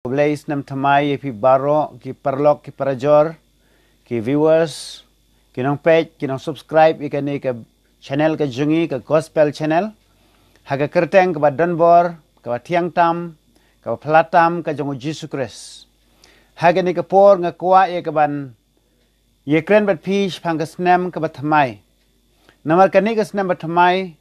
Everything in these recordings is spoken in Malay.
Boleh Snem Thymmai ki baro ki perlok ki perajor ki viewers ki nong page ki nong subscribe ikan ni ke channel ke jungi ke gospel channel haga kerteng ke badanbor ke tiang tam ke pelatam ke jongu Jesus Christ haga ni ke por ngakwa ye ke ban ye kren bat pish pang ke Snem ke Thymmai namar kani ke Snem Thymmai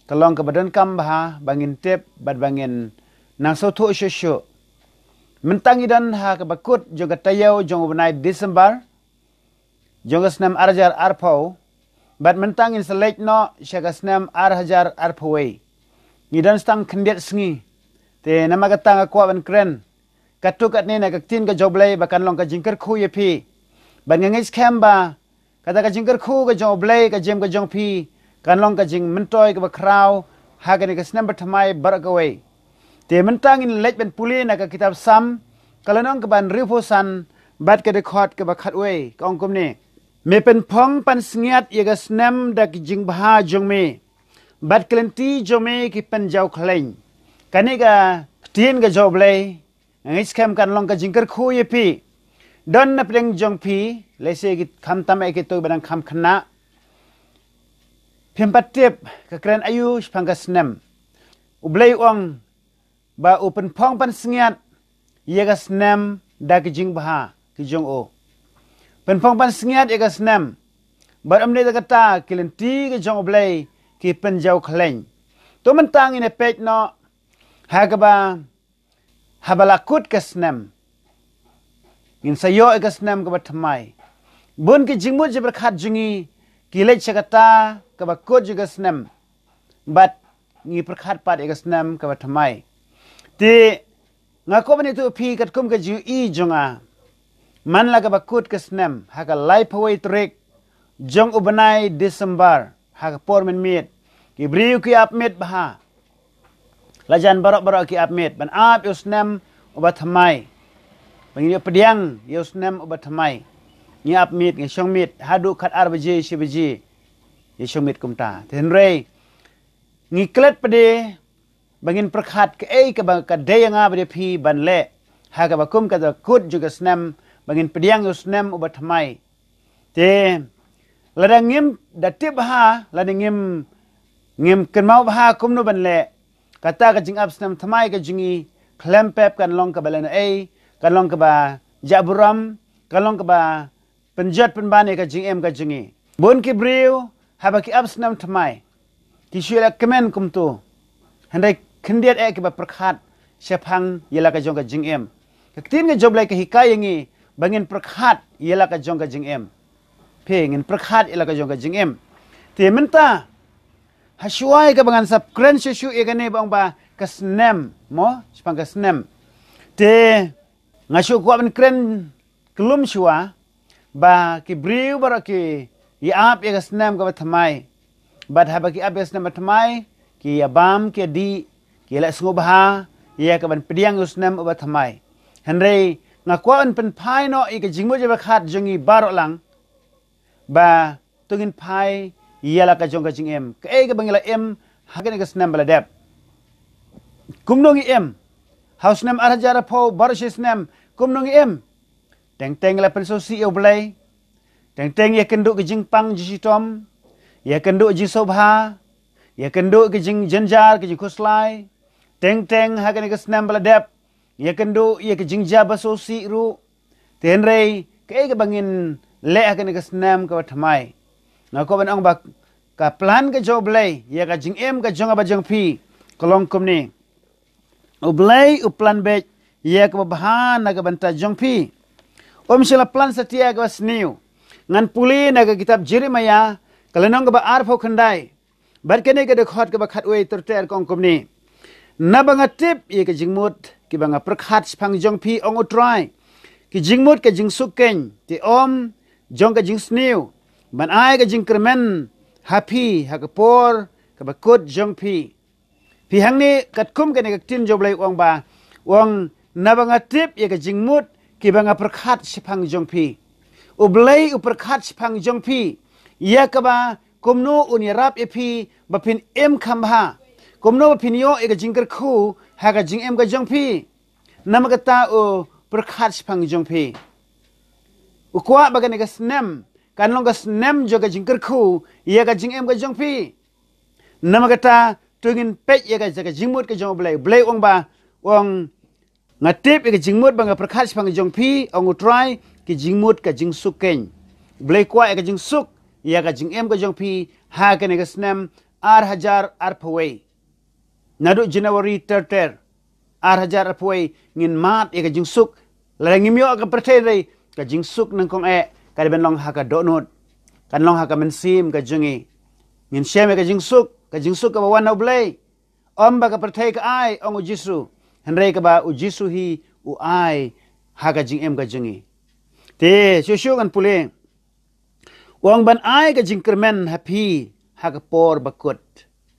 kalong ke badan kam bah bangin tip bad bangin nang sotu shushu mentang idan ha ke bakut juga tayau jong benai Desember jong Snem arjar arpau bad mentang in select no syaga Snem arhajar arpawai idan stang kendiat sengi te nama katang akwa ban kren katuk at nena kaktin ka joblay bakan long ka jingkar khu ye pi ban ngis kamba kata ka jingkar khu ka joblay ka jem ka jong pi kan long ka jing mentoy ka bakraw ha ka ni ka Snem Thymmai barakawai te mentang in lech ben puli na ka kitab Salm kalanong ke ban rifosan bat ke dekot ke bakat we kong kum ni me pen pong pan sngiat ye ga Snem da ki jing bha jong me bat klenti jong me ki pen jau khleng kani ga tin ga joblay ngis kem kan long ka jingkar khu ye pi don na pleng jong pi lese ki kham tam e ki to ban kham khna phim patip ka kren ayu phang ka Snem ublay ong ba open pong pan sngiat ye ga Snem da ki jing bha ki jong o pen pong pan sngiat ye ga Snem bar amne da kata kilenti ki jong oblay ki pen jau khleng to mentang in e page no ha ga ba habalakut ke Snem in sayo e ga Snem ka Thymmai bun ki jingmut je berkhat jungi ki lech kata ka ba kut juga Snem bat ngi perkhat pat e ga Snem ka Thymmai ti ngako bani tu pi kat kum ke ju i jonga man la ka bakut ke Snem ha ka lai phawai trek jong ubanai Desember ha ka por men mit ki briu ki ap mit bah lajan barok ki ap mit ban ap yo Snem Thymmai bangi pediang yo Snem Thymmai ni ap mit ngi shong mit hadu khat ar baji shibaji ye shong mit kumta ten rei ngi klet pede bangin perkhat ke ke bang ka deyanga bade phi ban le ha ka bakum ka kut juga Snem bangin pediang yo Snem Thymmai te ladang ngim datib ha ladang ngim kenmau ha kumno ban le kata ka jing up Snem Thymmai ka jingi klempep kan long ka balana kan long ka ba jaburam kan long ka ba penjat penbane ka jing ka jingi bon ki briu ha ba ki up Snem Thymmai ki shila kemen kumtu handai kendiat ke ba perkhat sepang yela ka jong ka jing kaktin nga job lai ka hikay ngi bangin perkhat yela ka jong ka jing pe ngin perkhat yela ka jong ka jing te menta hasuai ka bangan sap kren shu e ka ne bang ba ka Snem mo sepang ka Snem te ngasu ko ban kren kelum shua ba ki briu bara ki ap e ka Snem ka Thymmai bad ha ba ki ap e Snem Thymmai ki abam ki di kila sngubha ye ka ban pediang yo Snem Thymmai henrei ngakwa an pen pai no i ka jingmo je bakhat jongi baro lang ba tungin pai yela ka jong ka jing ka ka bangila hagen ka Snem baladep kumno ngi house Snem arjara pho barshi Snem kumno ngi teng la pen so si yo blai teng ye kendu ka jing pang ji tom ye kendu ji sobha ye kendu ka jing jenjar ka ji kuslai teng hagan ka Snem baladep ye kendo ye ke jingja baso si ru tenrei ke bangin le hagan ka Snem ka Thymmai na ko ban ang bak ka plan ka joblay ye ka jing ka jong ba jong pi kolong kumni oblay u plan be ye ka bahan na ka banta jong pi sila plan satia ka sniu ngan puli na ka kitab Jeremiah kalanong ka ba arfo khandai bar kene ka dekhot ka ba khatwe terter kong kumni na banga tip ye ke jingmut ki banga perkhat phang jong pi ong utrai ki jingmut ke jing suken ti jong ka jing sniu ban ai ka jing kermen happy ha ka por ka bakut jong pi hang ni kat kum ke ne ka tin joblai ong ba ong na banga tip ye ke jingmut ki banga perkhat phang jong pi ublai uperkhat phang jong pi ya ka ba kumno unirap epi bapin kambha Kumno pinyo ega jingkar khu haga jing ka jong pi nama kata perkat sepang jong pi ukwa bagan ka snem kan long ka snem jo ka jingker khu ia ka jing em ka jong pi nama kata tungin pet ia ka jingmut ka jong blai ong ba ong ngatip ka jingmut ba nga perkat sepang jong pi ong utrai ki jingmut ka jing sukeng blai kwa ka jing suk ia ka jing em ka jong pi ha ka ka snem ar hajar ar pawai nadu January terter ar hajar ar pawai ngin mat ia ka jing suk la ngimyo ka pertai ka jing suk nang kong ka ben long ha ka donut kan long ha ka mensim ka jungi ngin shem ka jing suk ka bawan na blai ba ka pertai ka ai ong ujisu henrei ka ba ujisu hi u ai ha ka jing em ka jungi te shushu kan pule wang ban ai ka jing kermen happy ha ka por bakut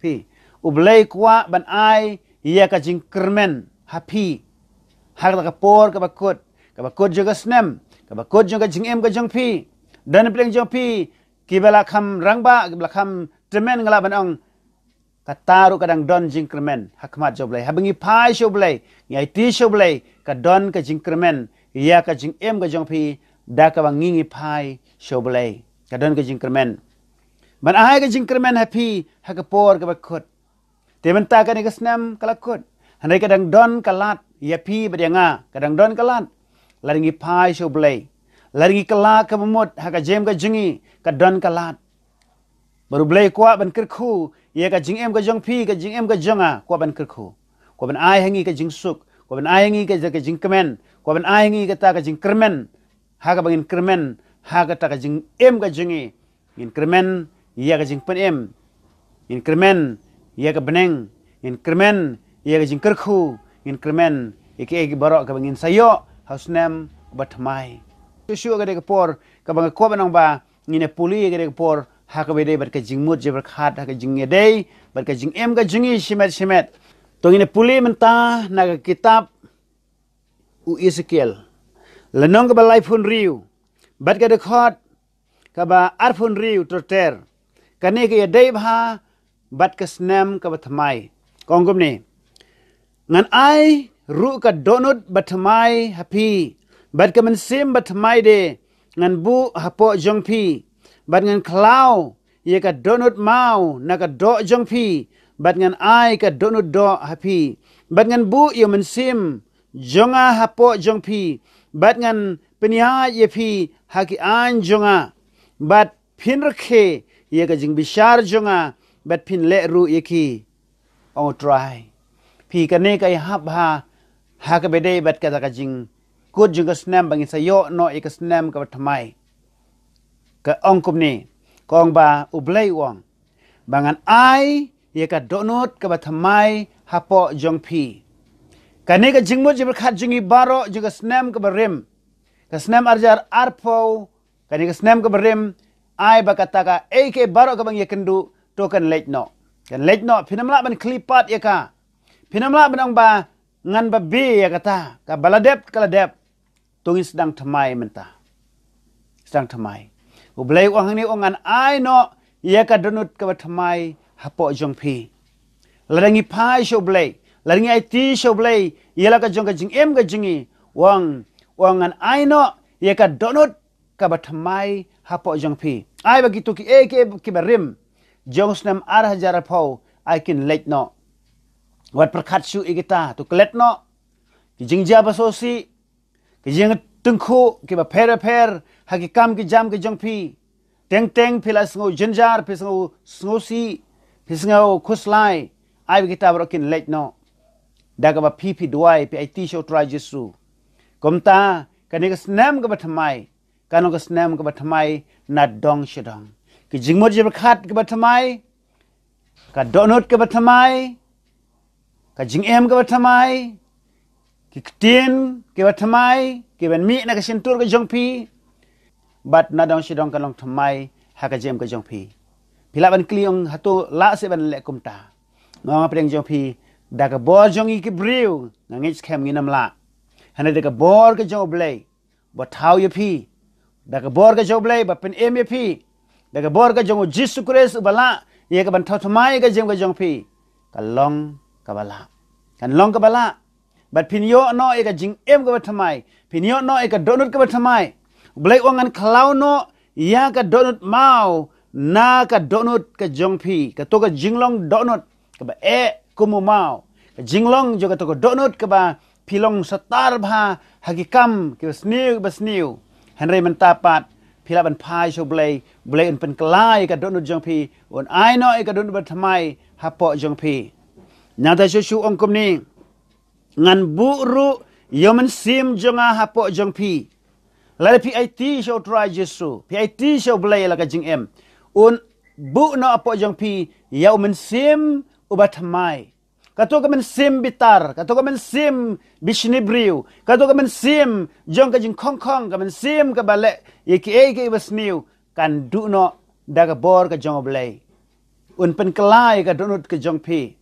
pi ublay kwa ban ai iya ka jing kermen happy ha ka por ka bakut juga snem ka bakut juga jing em ka jong pi dan pleng jong pi ki bala kham rangba ki bala kham tremen ngala ban ong kataru kadang don jing kermen hakmat joblay habengi pai shoblay ngai ti shoblay ka don ka jing kermen iya ka jing em ka jong pi da ka bangingi pai shoblay kadon ka jingkermen ban ahai ka jingkermen happy ha ka por ka bakut te benta ka ni ka snem kalakut hanai kadang don kalat ya pi badianga kadang don kalat laringi pai sho blai laringi kala ka mamut ha ka jem ka jingi ka don kalat baru blai kwa ban kerkhu ya ka jingem ka jong pi ka jingem ka jonga kwa ban kerkhu kwa ban ai hangi ka jingsuk kwa ban ai hangi ka jingkemen kwa ban ai hangi ka ta ka jingkermen ha ka bangin kermen ha ka ta ka jing em ka jingi in kermen ya ka jing pen em in kermen ya ka beneng in kermen ya ka jing kerkhu in kermen iki barok ka bangin sayo hausnem batmai shu ka de ka por ka bang ko banang ba ngine puli ka de ka por ha ka bede bar ka jing mut je bar khat ha ka jing yedei bar ka jing em ka jingi shimet to ngine puli menta na ka kitab u Ezekiel lenong ka balai phun riu bat ka de khot ka ba arphun riu troter kane ka yedei bha bat ka snem ka batmai kongum ni ngan ai ru ka donut batmai happy bat ka mensim batmai de ngan bu hapo jongpi bat ngan klau ye ka donut mau na ka do jongpi bat ngan ai ka donut do happy bat ngan bu ye mensim jonga hapo jongpi bat ngan penia ye phi haki an jonga bat phin rakhe ye ka jing bishar jonga bat phin le ru ye ki o try phi ka ne ka hab ha ha ka bede bat ka jing kut jung ka snem bangin sayo no ye ka snem ka thamai ka ongkum ni kong ba ublai wong bangan ai ye ka donut ka thamai hapo jong phi ka ne ka jing mo jibr khat jingi baro jung ka snem ka barim ka snem arjar arpo kani ka snem ka barim ai bakata ka ke baro ka bang yekendu to kan lejno phinamla ban klipat ya ka phinamla ban ba ngan ba be ya kata ka baladep kaladep tungin sedang thamai menta sedang thamai ublai wang ni ongan ai no ya ka donut ka thamai hapo jongpi larangi pai sho blai larangi ai ti sho blai yela ka jong ka jing em ka jingi wangan ai no ye ka donut ka bathamai hapo jongpi ai begitu ki barim jong snem ar hajar pau ai kin late no wat perkat su igita tu klet no ki jingja basosi ki jing tengku ki ba per haki kam ki jam ki jongpi teng pilas ngo jenjar pis ngo si pis ngo kuslai ai begita brokin late no daga ba pipi duai pi it show try jesu komta kanika snem ka bathamai kanong ka snem ka bathamai na dong shedong ki jingmot je khat ka bathamai ka donut ka bathamai ka jingem ka bathamai ki tin ka bathamai ki ban mi na ka sintur ka jongpi bat na dong shedong kanong thamai ha ka jem ka jongpi pila ban kliong hatu la se ban le kumta ngong apreng jongpi da ka bo jongi ki briu ngich khem nginam la hana de ka bor ka jo blai bo thau ye phi da ka bor ka jo blai ba pen em ye phi da ka bor ka jo jisu kres bala ye ka ban thau thmai ka jem ka jong phi ka long ka bala kan long ka bala bat pinyo no eka jing em ka bathamai pinyo no eka donut ka bathamai blai wangan klau no ya ka donut mau na ka donut ka jongpi ka to ka jinglong donut ka ba kumu mau ka jinglong jo ka to ka donut ka ba pilong satar bha hagikam ka sniu henry mentapat pila ban pai so blai un pen klai ka donut jongpi un ai no eka donut bathamai hapo jongpi nyata susu ongkom ni ngan buru yomen sim jonga hapo jongpi la PIT show try Jesu PIT show blai la ka jing em un bu no apo jongpi ya men sim ubathamai kato ka men sim bitar kato ka men sim bishnibriu kato ka men sim jong ka jing khong ka men sim ka bale ye basniu kan du no daga bor ka jong blai un pen klai ka donut ka jongpi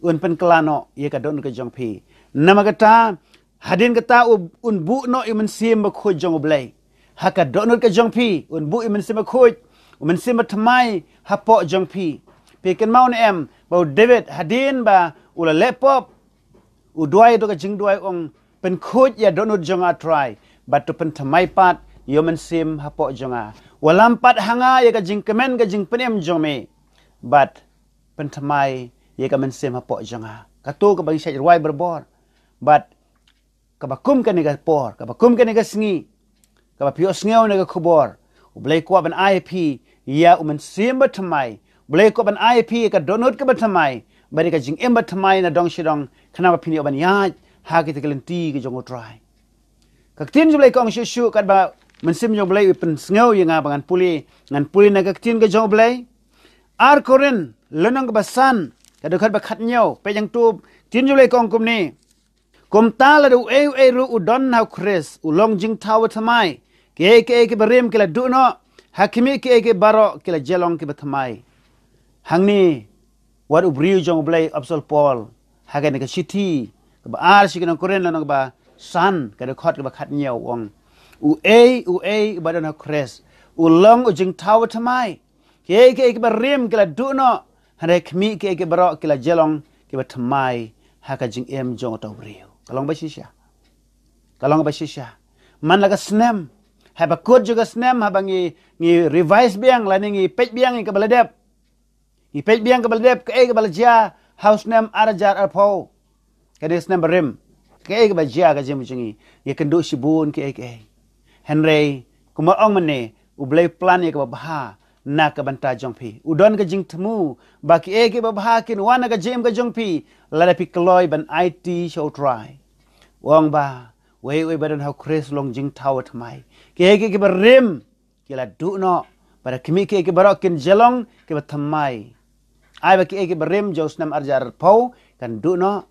un pen klano ye ka donut ka jongpi nama kata hadin kata un bu no imen sim ba khoj jong blai haka donut ka jongpi un bu imen sim ba khoj umen sim ba thamai hapo jongpi peken mau ne em ba David hadin ba ula lepop u duai to ka jing duai ong pen khoj ya donut jonga try but to pen thamai pat yomen sim hapo jonga walam pat hanga ye ka jing kemen ka jing penem jome but pen thamai ye ka men sim hapo jonga kato ka bang sai ruai berbor but kabakum ka ni ka por kabakum ka ni ka sngi kabapio sngew ni ka khubor ublay ko ban IP ya umen sim ba thamai blay ko ban IP ka donut ka ba thamai bari ka jing em ba thamai na dong shidong khana ba phini ban ya ha ki tekalenti ki jong try ka tin jublay ko ang shu kat ba men sim jong blay pen sngew ye nga bangan puli ngan puli na ka tin ka jong blay ar korin lenang ka basan ka dokhat ba khat nyau pe jang tu tin jublay ko ang kum ni kum ta la du ru udon hau kris ulong jing taw thamai ke barim ke la du no hakimi ke baro ke la jelong ke bathamai hangni wat ubriu jong blai absol paul hagen ke city ke ba ar shi ke koren la no ba san ke de khot ke ba khat nyau ong u ba don hau kris ulong u jing taw thamai ke barim ke la du no hare khimi ke baro ke la jelong ke bathamai haka jing em jong taw briu kalong ba shisha man laga snem haba kod juga snem haba ngi revise biang la ngi pej biang ke baladep ngi pej biang ke baladep ke balajia house nem arajar arpo ke des nem barim ke bajia ka jem jingi ye kendo sibun ke henry kuma ong mane ublay plan ye ke baha na ka banta jongpi udon ka jing temu ba ke baha kin wana ka jem ka jongpi la pi kloy ban IT show try wong ba we badan how Chris long jing taw thamai ke barim ke la du no para kimi ke barokin jelong ke bathamai ai ba ke barim jos nam arjar pau kan du no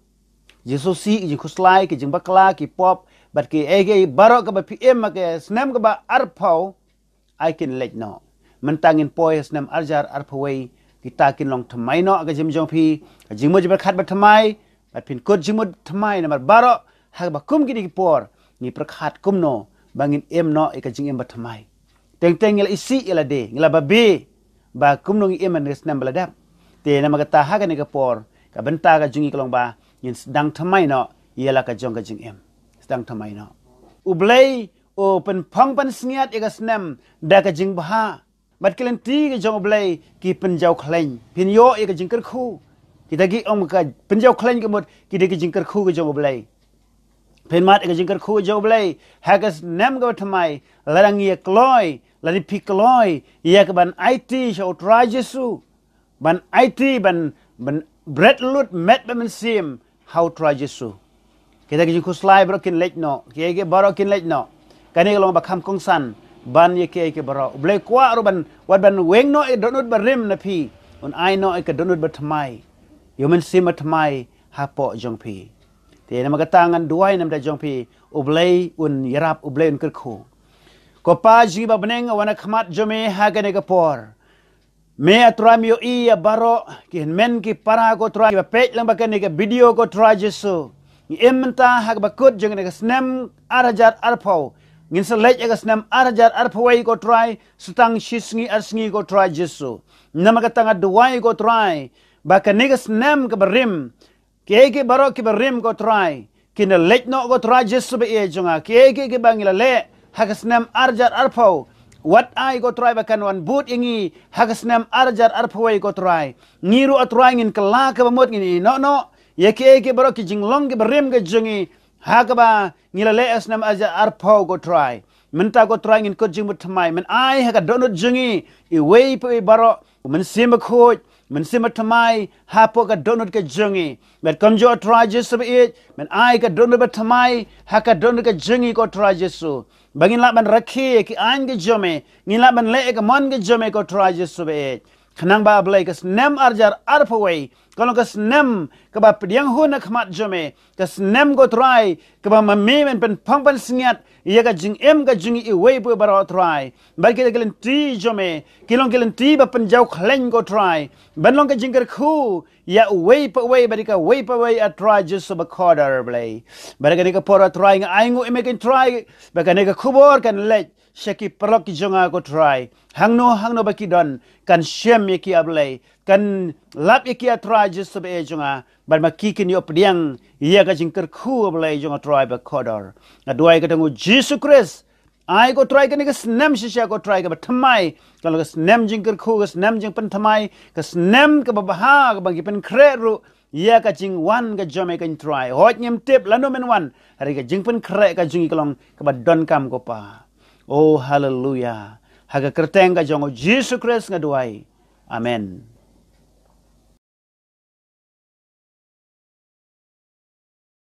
Jesus si jing khuslai ke jing bakla ki pop but ke barok ka ba PM ke snem ka ba arpau I can let no mentangin poi snem arjar arpawai kita kin long thamai no ka jim jong phi jing mo jibar khat ba thamai bat pin kod jing mo thamai na baro ha ba kum ki por ni prakhat kumno bangin em no e ka jing em ba thamai teng ngel isi ila de ngila ba be ba kumno ngi em an snem baladap te na magata ha ka ni ka por ka benta ka jingi kalong ba yin sedang thamai no yela ka jong ka jing em sedang thamai no ublay o pen phang pan sngiat e ka snem da ka jing ba bat kelen ti ke jong ublay ki pen jau khleng pin yo e ka jing kar khu kita gi om ka pen jau khleng ke mot ki de ki jing kar khu ke jong ublay pen mat e ka jing kar khu jong ublay ha ka snem ka thamai larang ye kloy lani pi kloy ye ka ban IT show try Jesu ban IT ban bread lut met ban sim how try Jesu kita gi jing khuslai broken lech no ke barokin lech no kani long ba kham kong san ban ye ke baro blai kwa ro ban wat ban weng no e donut barim na pi on ai no e ka donut ba thamai yomen sim thamai ha po jong pi te na magatangan duai nam da jong pi ublai un yarap ublai un kerkhu ko pa ji ba beneng wana khmat jome ha ga ne ka por me atram yo I ya baro ki men ki para ko tra ki pej lang ba ka ne ka video ko tra Jesu ni emta ha ba kut jong ne ka snem arajat arpau ngin selej aga snem arajat arpawai ko try sutang shisngi arsngi ko try Jesu nama katanga duai ko try ba ka ne ka snem ka barim ke barok ke berim ko try kina lek no ko try Jesu be e jonga ke bangila le hagasnem arjar arpau what I go try bakan wan but ingi hagasnem arjar arpau ko try ngiru atry ngin kala ka bamot ngini no ye ke barok ki jinglong ke berim ke jongi hagaba ngila le asnem arjar arpau ko try menta ko try ngin ko jing but Thymmai men ai haga donut jongi I wei pe barok men sim ko men sima Thymmai hapo ka donut ka jungi bet kamjo try Jesu be men ai ka donut ba Thymmai ha ka donut ka jungi ko try Jesu bangin la ban rakhi ki an ke jome ngila ban le ka mon ke jome ko try Jesu be khanang ba blai ka snem arjar arpawai kalau ka snem ka ba pediang hun na khmat jome ka snem go try ka ba mami men pen pangpan singiat ia ka jing em ka jungi I wei pu bara try ba ke kelen ti jome kilong kelen ti ba penjau khleng go try ban long ka jingker khu ya wei pa wei ba ka wei pa wei at try Jesu ba khoder blai ba ka ka pora try nga aingu emekin try ba ka ka khubor kan le shaki perlok ki jonga ko try hangno baki don kan shem ye ki ablay kan lap ye ki try Jesu be jonga bar makikin yo pediang ia ka jingker khu ablay jonga try ba khodor aduai ka tangu Jesu Christ ai ko try ka ni ka snem shisha ko try ka ba Thymmai kalau ka snem jingker khu ka snem jing pen Thymmai ka snem ka babaha ka bagi pen kreru ia ka jing wan ka jome kan try hot nyem tip lano men wan hari ka jing pen kre ka jingi kalong ka ba don kam ko pa oh hallelujah haga kerteng ka jongo Jesus Christ ngaduai amen